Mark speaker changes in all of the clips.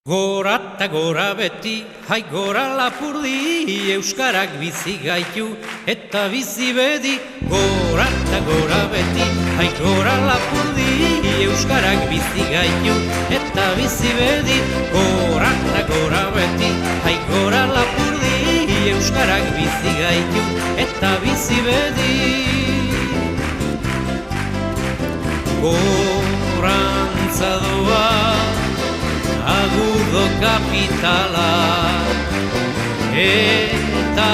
Speaker 1: Gora eta gora beti, hai gora lapurdi, euskarak bizi gaitu eta bizi bedi. Gora eta gora beti, hai gora lapurdi, euskarak bizi gaitu eta bizi bedi. Gora eta gora beti, hai gora lapurdi, euskarak bizi gaitu eta bizi bedi. Gorantza doa agudo kapitala eta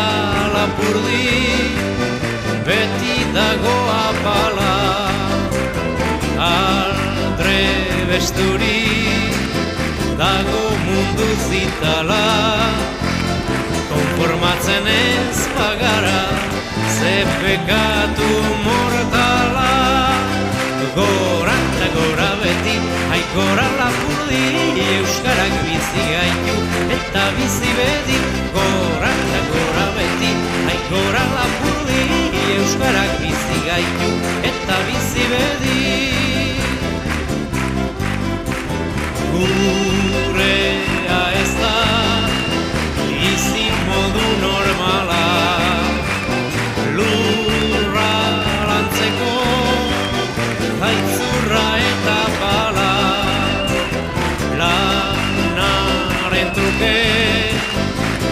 Speaker 1: lapurdi beti dago apala. Aldre besturi dago mundu zitala, konformatzen ez bagara ze pekatu mortala. Gora eta gora beti, hai gora lapurdi, euskarak bizi gaitu eta bizi bedi. Gora eta gora beti, hai gora lapurdi, euskarak bizi gaitu eta bizi bedi. Gurea ez da bizi modu normala, lurra lantzeko haitzurra eta bala. Lanaren truke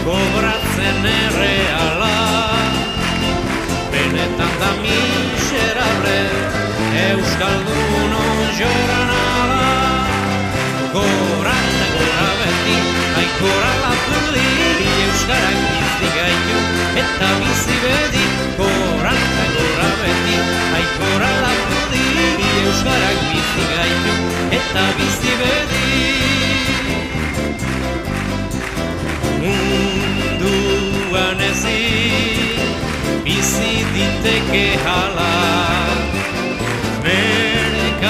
Speaker 1: kobratzen erreala, benetan da miserable euskaldunon joranala. Gora eta gora beti, hai gora lapurdi, euskarak bizi gaitu eta bizi bedi. Gora eta gora beti, hai gora lapurdi, euskarak bizi gaitu eta bizi bedi. Munduan ezin bizi diteke hala, merkatuetan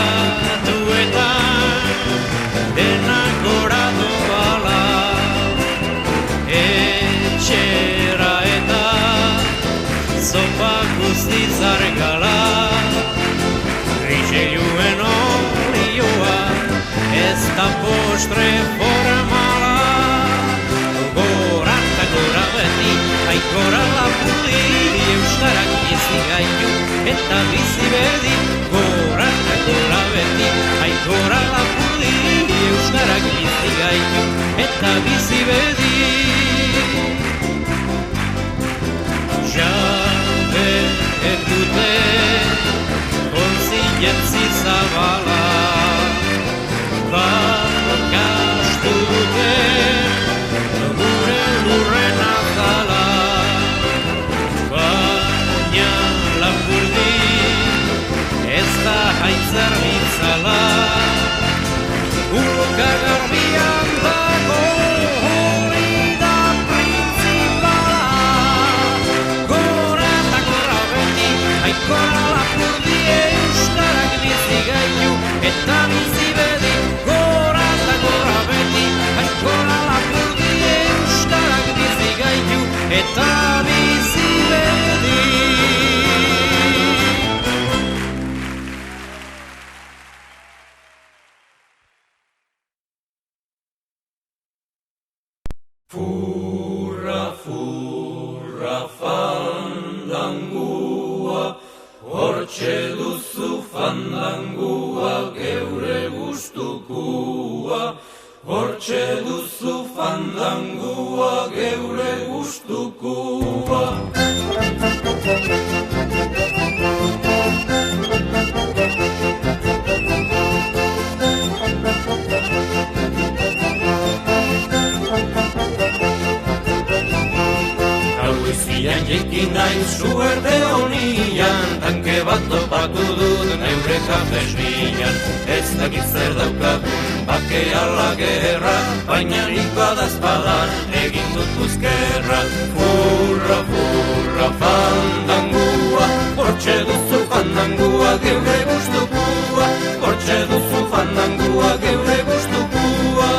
Speaker 1: denak gora doala, etxera eta zopa guztiz argala. Griseluen olioa ez da postre formala. Gora eta gora beti, hai gora lapurdi, euskarak bizi gaitu eta bizi bedi. Gora eta gora beti, hai gora lapurdi, euskarak bizi gaitu eta bizi bedi. Jabeek dute kontzientzi zabala, bakastu dute gure lurren azala. Baina lapurdi ez da haitzer bitzala, urka garbian dago hori da printzipala. Gora eta gora beti, hai gora lapurdi, euskarak bizi gaitu eta bizi bedi. Gora eta gora beti, hai gora lapurdi, euskarak bizi gaitu eta bizi bedi. Furra, furra, fandangua, hortxe duzu fandangua, geure gustukua. Hortxe duzu fandangua, geure gustukua. Gauizian jekin naiz suerte honian, tanke bat topatu dut neure kafesnian. Ez dakit zer daukagun bake ala gerra, baina nik badazpadan egin dut buzkerra. Furra, furra, fandangua, hortxe duzu fandangua, geure gustukua. Hortxe duzu fandangua, geure gustukua.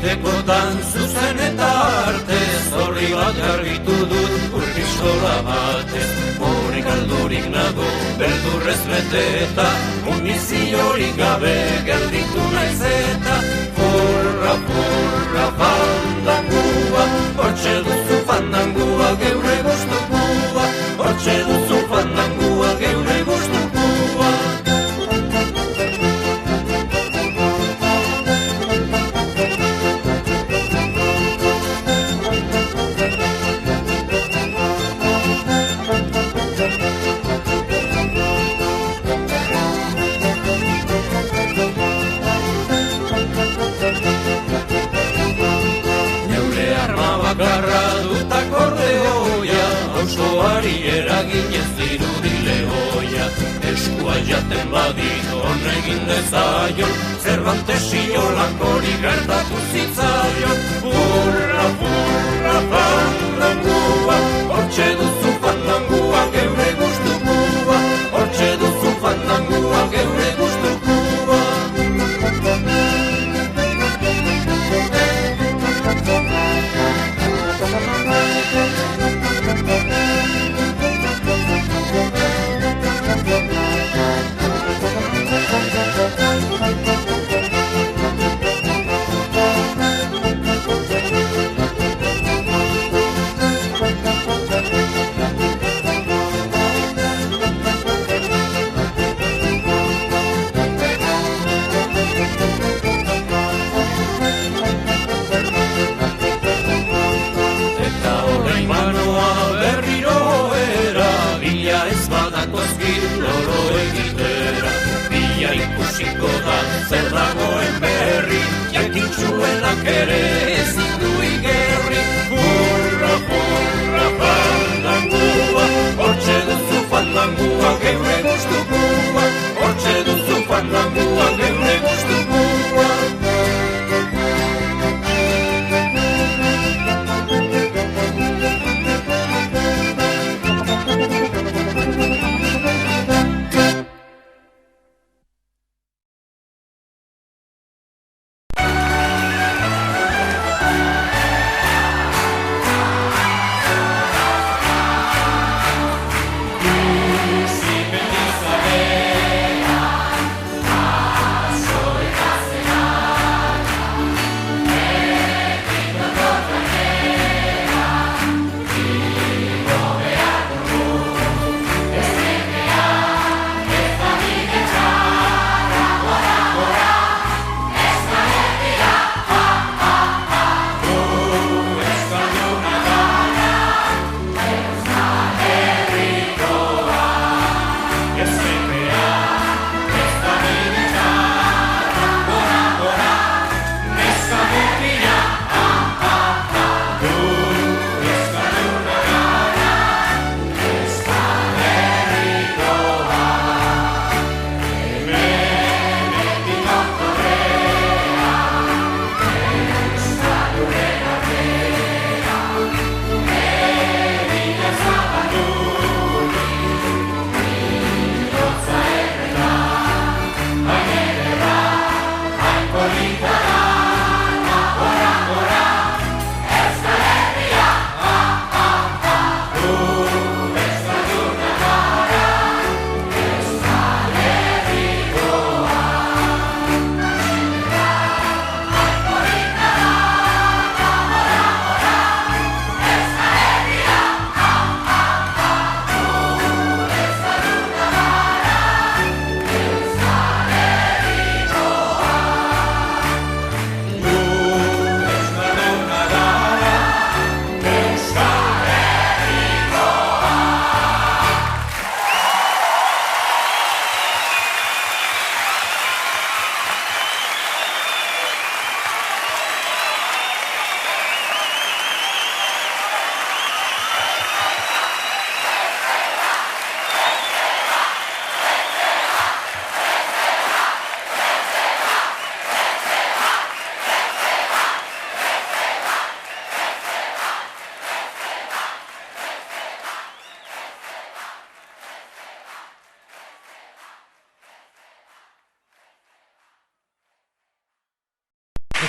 Speaker 1: egitekotan zuzen eta artez, horri bat garbitu dut urpistola batez. Horik aldurik nago, beldurrez bete eta muniziorik gabe gelditu naiz eta forra, forra, fandangua, hortxe duzu fandangua geure gustukoa, hortxe duzu fandangua geure gustukoa. Bakarra dut akordeoia, osoari eraginez dirudile hoia. Eskua jaten badit hon egin dezaion, Cervantes Iolankorik gertatu zitzaion. Furra, furra, fandangua, hortxe duzu fandangua geure gustukoa, hortxe duzu fandangua geure gustukoa.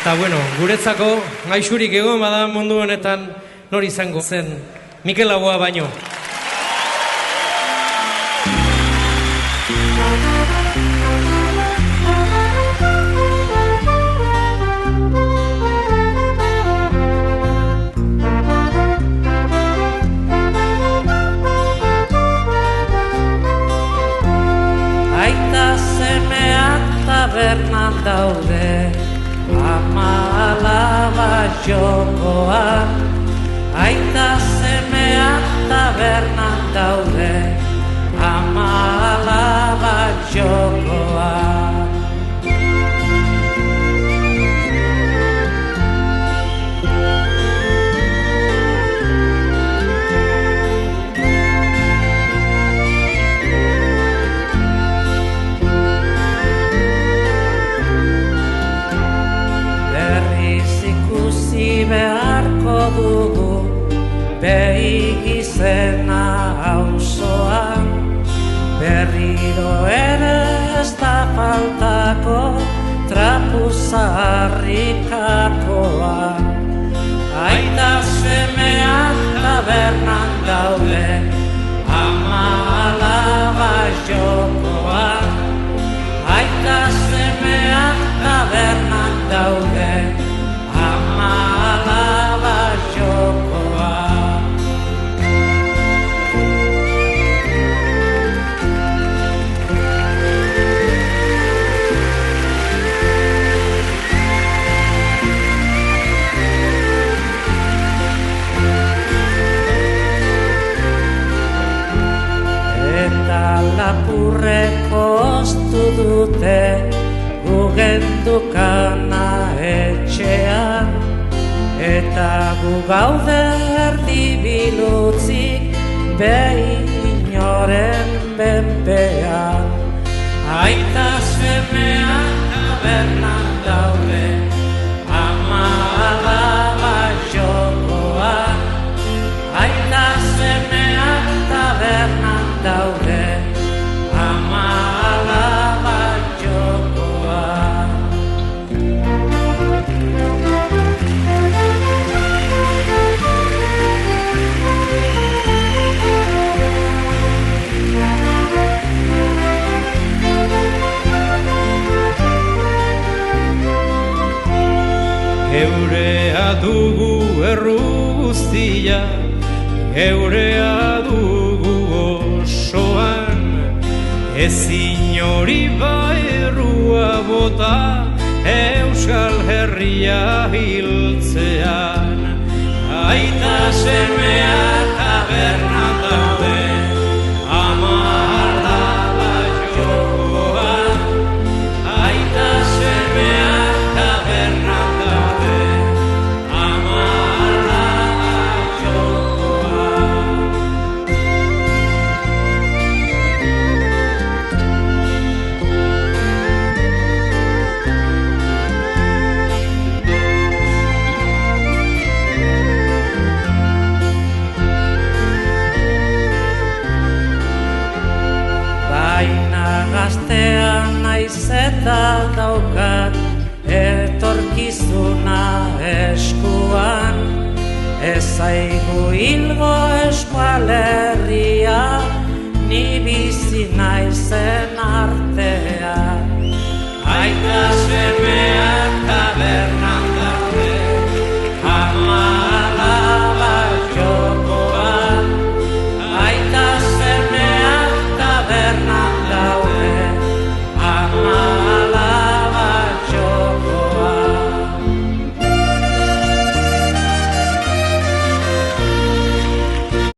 Speaker 1: Eta guretzako gaixurik egon bada mundu honetan nori izango zen Mikel Laboa baino.
Speaker 2: Tabernan daude, ama alaba jokoan. Aita semeak tabernan daude, ama alaba jokoan. Beharko dugu behi izena auzoan, berriro ere ez da faltako trapu zaharrikakoan. Aita semeak tabernan daude, ama alaba jokoan. Aita semeak tabernan daude, alaba jokoan. Eta lapurreko oztu dute gugendukana etxean, eta gu gaude erdi bilutzik behi inoren benpean. Aita semeak tabernan daude, ama alaba jokoan. Aita semeak tabernan daude, ama alaba jokoan.
Speaker 1: Geurea dugu erru guztia, geurea dugu osoan, ezin hori baerrua bota Euskal Herria hiltzean. Aita semeak tabernan daude, ama alaba jokoan. Aita semeak tabernan daude, ama alaba jokoan.
Speaker 2: Gaztean naiz eta daukat etorkizuna eskuan. Ez zaigu hilgo Euskal Herria, ni bizi naizen artean. Aita semea